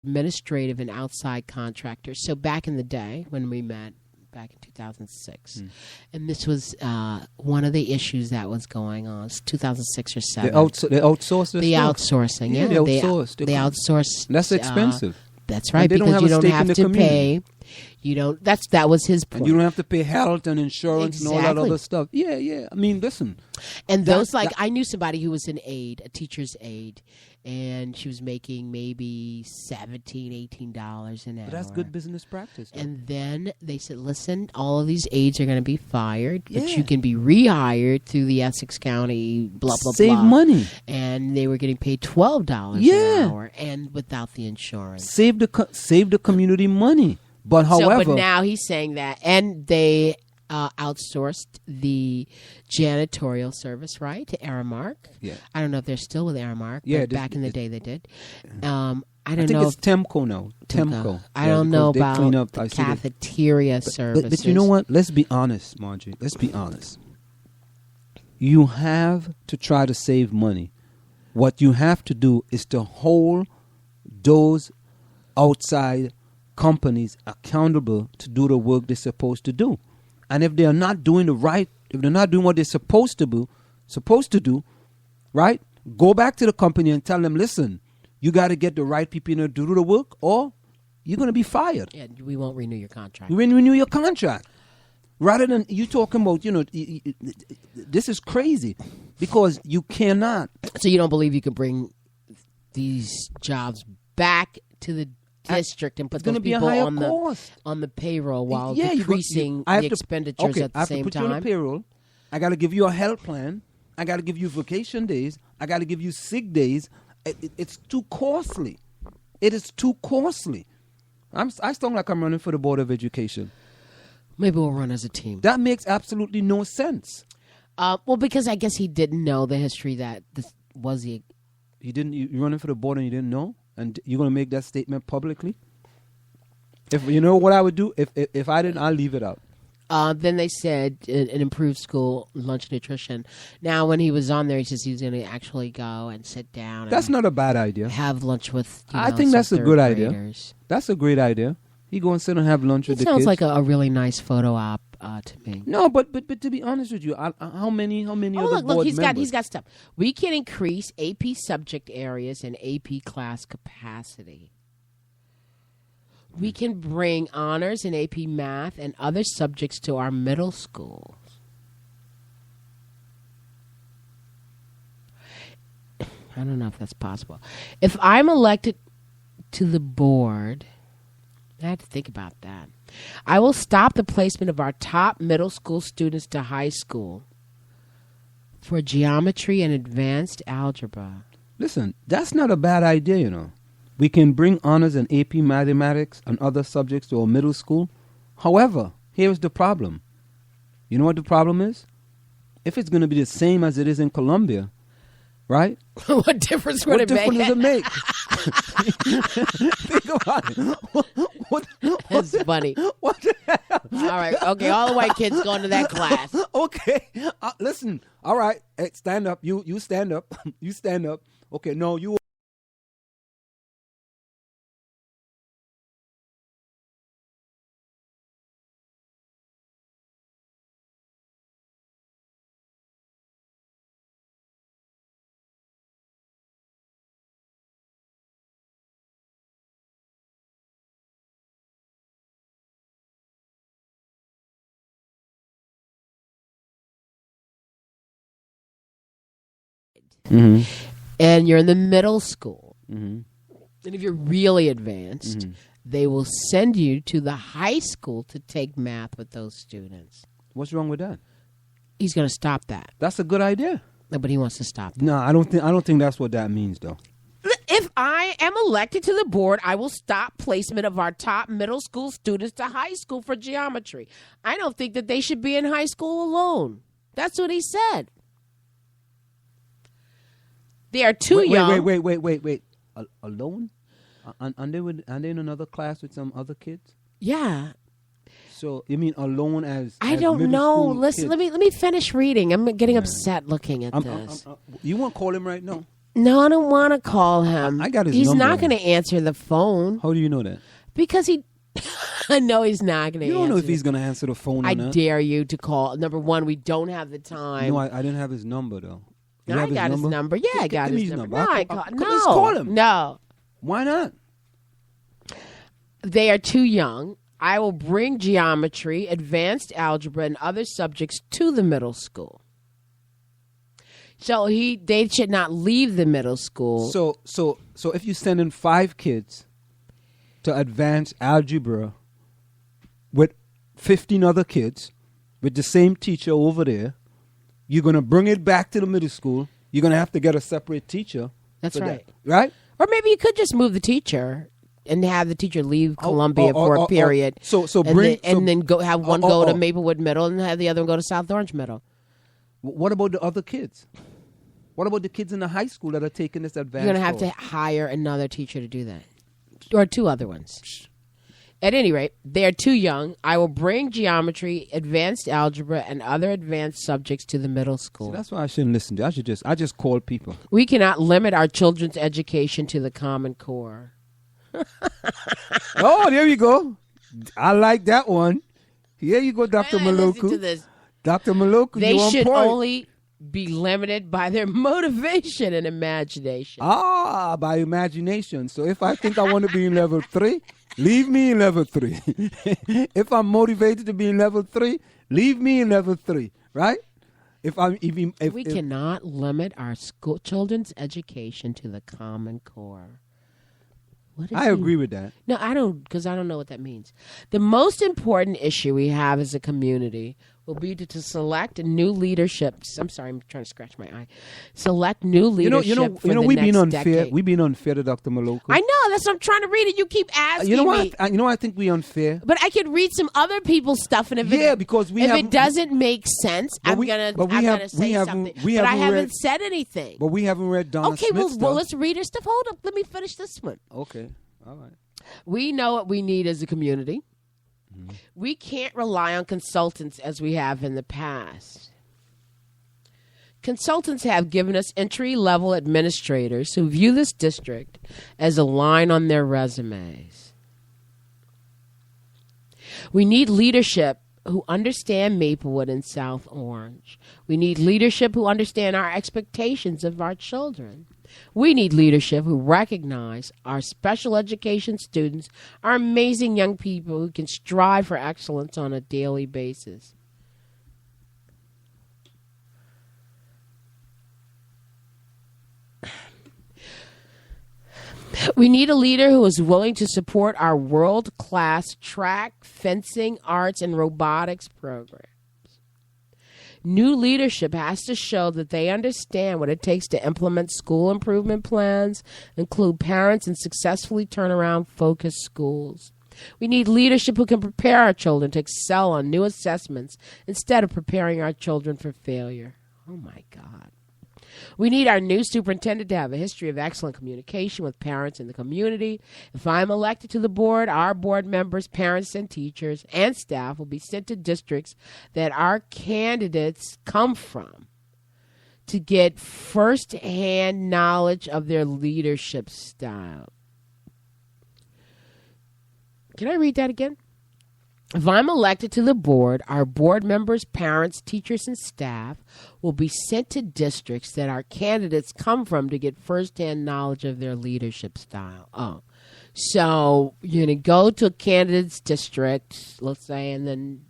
administrative and outside contractors. So back in the day when we met, back in 2006, and this was one of the issues that was going on. It's 2006 or 7. They outsourced the outsourcing. Yeah, they outsourced. They outsourced. That's expensive. That's right, because you don't have to pay. You don't. That was his point. And you don't have to pay health and insurance and all that other stuff. Yeah. I mean, listen. And I knew somebody who was an aide, a teacher's aide, and she was making maybe $17, $18 an hour. But that's good business practice. Though. And then they said, listen, all of these aides are going to be fired, but you can be rehired through the Essex County, blah, blah, Save blah. Save money. And they were getting paid $12 an hour, and without the insurance. Save the community money. But however... But now he's saying that, and they... outsourced the janitorial service, right, to Aramark. Yeah. I don't know if they're still with Aramark, but back in the day they did. I think it's Temco now. Temco. I don't know about the cafeteria services. But you know what? Let's be honest, Marjorie. Let's be honest. You have to try to save money. What you have to do is to hold those outside companies accountable to do the work they're supposed to do. And if they're not doing if they're not doing what they're supposed to do, right? Go back to the company and tell them, listen, you got to get the right people in there to do the work, or you're going to be fired. Yeah, we won't renew your contract. We won't renew your contract. Rather than you talking about, this is crazy because you cannot. So you don't believe you could bring these jobs back to the district and put those people on the payroll while decreasing the expenditures at the same time? You on the payroll. I got to give you a health plan. I got to give you vacation days. I got to give you sick days. It's too costly. It is too costly. I sound like I'm running for the Board of Education. Maybe we'll run as a team. That makes absolutely no sense. Well, because I guess he didn't know the history that this was the... He didn't. You're running for the board and you didn't know? And you're going to make that statement publicly? If you know what I would do? If I didn't, I'll leave it out. Then they said an improved school lunch nutrition. Now, when he was on there, he says he was going to actually go and sit down. That's not a bad idea. Have lunch with. I think that's a good idea. That's a great idea. He go and sit and have lunch with the kids. Sounds like a really nice photo op to me. No, but to be honest with you, how many of the board members? He's got stuff. We can increase AP subject areas and AP class capacity. We can bring honors in AP math and other subjects to our middle schools. I don't know if that's possible. If I'm elected to the board, I have to think about that. I will stop the placement of our top middle school students to high school for geometry and advanced algebra. Listen, that's not a bad idea, We can bring honors in AP mathematics and other subjects to our middle school. However, here's the problem. You know what the problem is? If it's going to be the same as it is in Colombia, right? What difference would it make? What difference does it make? Think about it. That's funny. What the hell? All right. Okay. All the white kids going to that class. Okay. Listen. All right. Hey, stand up. You stand up. You stand up. Okay. No, you. Mm-hmm. And you're in the middle school. Mm-hmm. And if you're really advanced, they will send you to the high school to take math with those students. What's wrong with that? He's going to stop that. That's a good idea. No, but he wants to stop that. No, I don't think that's what that means, though. If I am elected to the board, I will stop placement of our top middle school students to high school for geometry. I don't think that they should be in high school alone. That's what he said. They are too young. Wait. Alone? Are they in another class with some other kids? Yeah. So you mean alone as I don't know. Listen, kids? let me finish reading. I'm getting upset looking at this. You won't call him right now. No, I don't want to call him. I got his He's number. not going to answer the phone How do you know that? because he. I know he's not going to. You don't know if he's going to answer the phone I or not. dare you to call. Number one, we don't have the time. No, I didn't have his number though. You I have got his number. Yeah, I got give me his his number. number. No, Let's call him. No, Why not? they are too young. I will bring geometry, advanced algebra, and other subjects to the middle school. So they should not leave the middle school. So if you send in 5 kids to advanced algebra with 15 other kids with the same teacher over there, you're going to bring it back to the middle school. You're going to have to get a separate teacher. That's right. Right? Or maybe you could just move the teacher and have the teacher leave Columbia for a period. And then go have one go to Maplewood Middle and have the other one go to South Orange Middle. What about the other kids? What about the kids in the high school that are taking this advanced You're going to have course? to hire another teacher to do that. Or 2 other ones. At any rate, they are too young. I will bring geometry, advanced algebra, and other advanced subjects to the middle school. See, that's why I shouldn't listen to. I just call people. We cannot limit our children's education to the Common Core. Oh, there you go. I like that one. Here you go, Dr. Listen to Maluku. this. Dr. Maluku, They you on should point. only be limited by their motivation and imagination. By imagination. So if I think I want to be in level 3, leave me in level 3. If I'm motivated to be in level 3, leave me in level 3. Right? We cannot limit our children's education to the Common Core. I agree with that. No, I don't, because I don't know what that means. The most important issue we have as a community will be to select new leaderships. I'm sorry, I'm trying to scratch my eye. Select new leadership for the we've been next unfair. decade. We've been unfair to Dr. Maluku. I know, that's what I'm trying to read it. You keep asking You know me. what? You know, I think we unfair. But I could read some other people's stuff, and if because it doesn't make sense, I'm gonna say something. But I haven't said anything. But we haven't read Donna Okay, Smith's well, stuff. let's read her stuff. Hold up, let me finish this one. Okay, all right. We know what we need as a community. Mm-hmm. We can't rely on consultants as we have in the past. Consultants have given us entry-level administrators who view this district as a line on their resumes. We need leadership who understand Maplewood and South Orange. We need leadership who understand our expectations of our children. We need leadership who recognize our special education students are amazing young people who can strive for excellence on a daily basis. We need a leader who is willing to support our world-class track, fencing, arts, and robotics programs. New leadership has to show that they understand what it takes to implement school improvement plans, include parents, and successfully turn around focused schools. We need leadership who can prepare our children to excel on new assessments instead of preparing our children for failure. Oh, my God. We need our new superintendent to have a history of excellent communication with parents in the community. If I'm elected to the board, our board members, parents, and teachers and staff will be sent to districts that our candidates come from to get first-hand knowledge of their leadership style. Can I read that again? If I'm elected to the board, our board members, parents, teachers, and staff will be sent to districts that our candidates come from to get firsthand knowledge of their leadership style. Oh, so you're going to go to a candidate's district, let's say, and then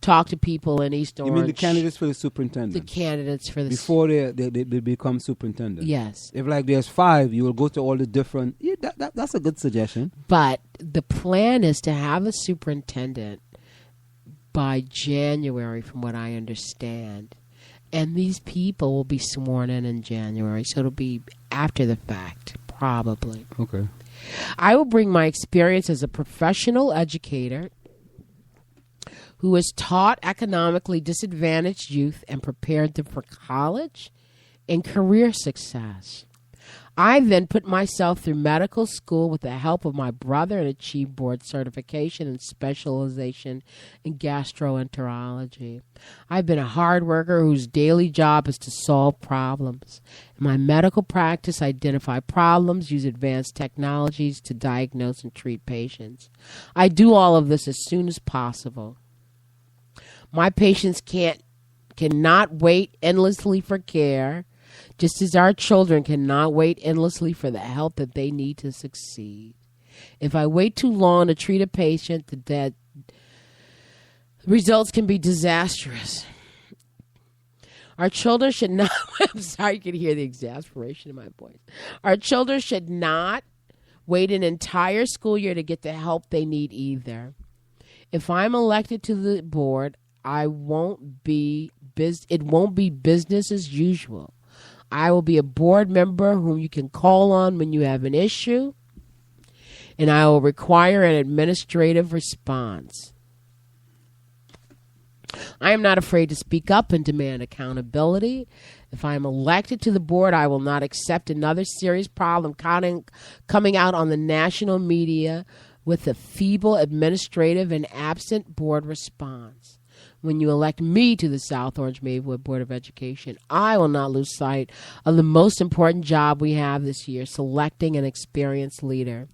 talk to people in East Orange. You mean the candidates for the superintendent? The candidates for the... Before they become superintendent? Yes. If there's 5, you will go to all the different... Yeah, that's a good suggestion. But the plan is to have a superintendent by January, from what I understand. And these people will be sworn in January, so it'll be after the fact, probably. Okay. I will bring my experience as a professional educator who has taught economically disadvantaged youth and prepared them for college and career success. I then put myself through medical school with the help of my brother and achieved board certification and specialization in gastroenterology. I've been a hard worker whose daily job is to solve problems. In my medical practice, I identify problems, use advanced technologies to diagnose and treat patients. I do all of this as soon as possible. My patients cannot wait endlessly for care, just as our children cannot wait endlessly for the help that they need to succeed. If I wait too long to treat a patient, the results can be disastrous. Our children should not, I'm sorry, you can hear the exasperation in my voice. Our children should not wait an entire school year to get the help they need either. If I'm elected to the board, it won't be business as usual. I will be a board member whom you can call on when you have an issue, and I will require an administrative response. I am not afraid to speak up and demand accountability. If I am elected to the board, I will not accept another serious problem coming out on the national media with a feeble administrative and absent board response. When you elect me to the South Orange Maplewood Board of Education, I will not lose sight of the most important job we have this year, selecting an experienced leader.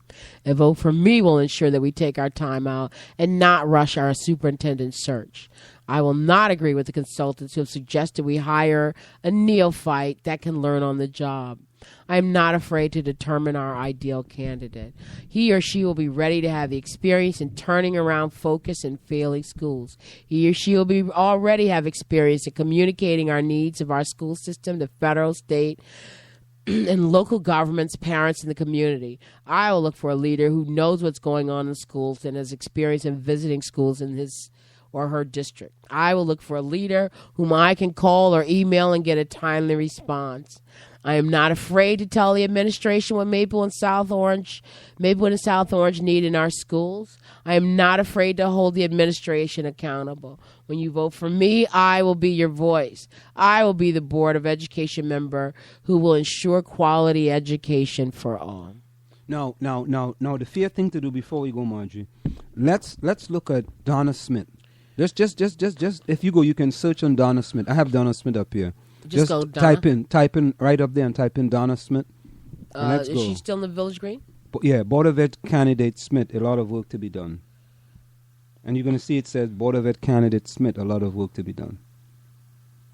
A vote for me will ensure that we take our time out and not rush our superintendent search. I will not agree with the consultants who have suggested we hire a neophyte that can learn on the job. I am not afraid to determine our ideal candidate. He or she will be ready to have the experience in turning around focus in failing schools. He or she will be already have experience in communicating our needs of our school system to federal, state, and local governments, parents, and the community. I will look for a leader who knows what's going on in schools and has experience in visiting schools in his or her district. I will look for a leader whom I can call or email and get a timely response. I am not afraid to tell the administration what Maplewood and South Orange need in our schools. I am not afraid to hold the administration accountable. When you vote for me, I will be your voice. I will be the Board of Education member who will ensure quality education for all. Now, the fair thing to do before we go, Marjorie, let's look at Donna Smith. Just if you go, you can search on Donna Smith. I have Donna Smith up here. Just go Donna. Type in right up there and type in Donna Smith. Is she still in the Village Green? Yeah, Board of Ed candidate Smith, a lot of work to be done. And you're going to see it says Board of Ed candidate Smith, a lot of work to be done.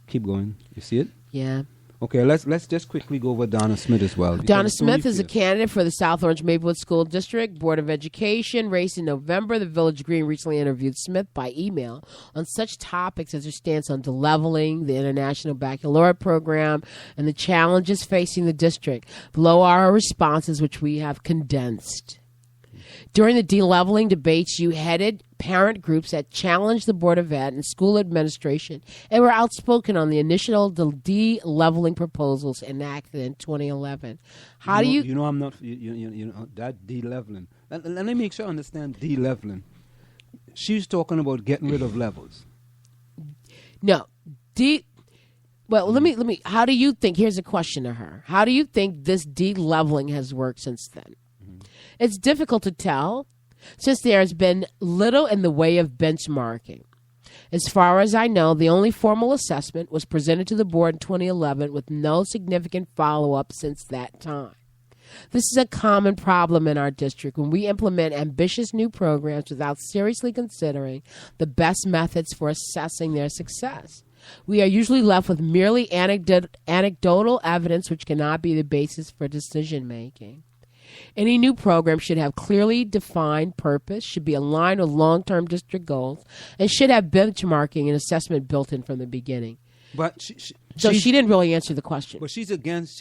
Keep going. You see it? Yeah. Okay, let's just quickly go over Donna Smith as well. Donna Smith is a candidate for the South Orange Maplewood School District Board of Education. Race in November, the Village Green recently interviewed Smith by email on such topics as her stance on deleveling, the International Baccalaureate Program, and the challenges facing the district. Below are her responses, which we have condensed. During the deleveling debates, you headed parent groups that challenged the Board of Ed and school administration and were outspoken on the initial de-leveling proposals enacted in 2011. How do you... You know, I'm not... You know that de-leveling. Let me make sure I understand de-leveling. She's talking about getting rid of levels. No. Well, let me... How do you think... Here's a question to her. How do you think this de-leveling has worked since then? It's difficult to tell, since there has been little in the way of benchmarking. As far as I know, the only formal assessment was presented to the board in 2011 with no significant follow-up since that time. This is a common problem in our district when we implement ambitious new programs without seriously considering the best methods for assessing their success. We are usually left with merely anecdotal evidence which cannot be the basis for decision-making. Any new program should have clearly defined purpose, should be aligned with long-term district goals, and should have benchmarking and assessment built in from the beginning. But she didn't really answer the question. But she's against.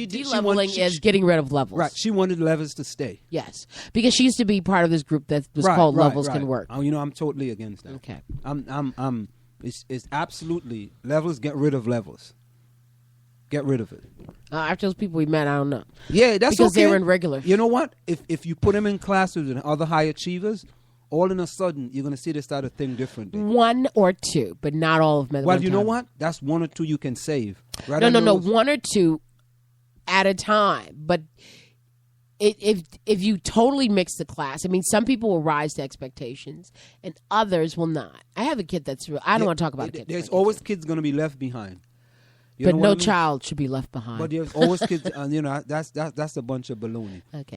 De-leveling is getting rid of levels. Right. She wanted levels to stay. Yes, because she used to be part of this group that was called Levels Can Work. You know, I'm totally against that. Okay. It's absolutely levels. Get rid of levels. Get rid of it. After those people we met, I don't know. Yeah, that's because okay. they were in regular. You know what? If you put them in classes with other high achievers, all in a sudden, you're going to see they start to think differently. One or two, but not all of them. At Well, one you know time. what? That's one or two you can save. Right? No. One or two at a time. But if you totally mix the class, I mean, some people will rise to expectations and others will not. I have a kid that's real. I don't want to talk about a kid. There's always kids going to be left behind. You but know no what I mean? child should be left behind. But there's always kids, and that's a bunch of baloney. Okay.